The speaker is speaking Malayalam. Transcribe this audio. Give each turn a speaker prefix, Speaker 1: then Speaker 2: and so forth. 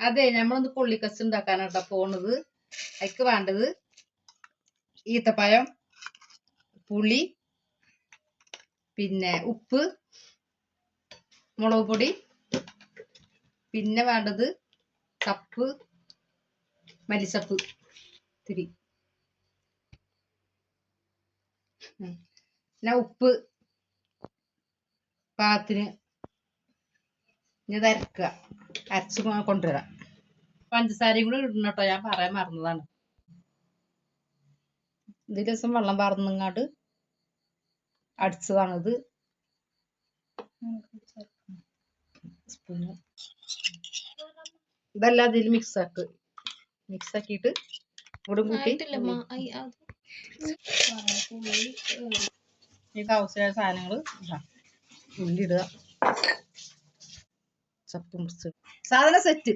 Speaker 1: അതെ, നമ്മളൊന്ന് കൊള്ളിക്കസ് ഉണ്ടാക്കാനാട്ടോ പോണത്. അതിക്ക് വേണ്ടത് ഈത്തപ്പഴം, പുളി, പിന്നെ ഉപ്പ്, മുളക് പൊടി, പിന്നെ വേണ്ടത് ചപ്പ്, മല്ലിച്ചപ്പ് ഇത്തിരി, പിന്നെ ഉപ്പ് പാകത്തിന്. ഇത് അരക്കുക, അരച്ച് കൊണ്ടുവരാം. പഞ്ചസാരയും കൂടെ ഇടണം കേട്ടോ, ഞാൻ പറയാൻ മറന്നതാണ്. ഇതിൽ ദിവസം വെള്ളം പാർന്നിങ്ങാണ്ട് അടിച്ചതാണിത്. ഇതെല്ലാം ഇതിൽ മിക്സ് ആക്കിയിട്ട് ഇവിടെ കൂട്ടി ഇതിക്ക് ആവശ്യമായ സാധനങ്ങൾ ഉള്ളി ഇടുക, ചപ്പ് മുറിച്ച് സാധനം സെറ്റ്.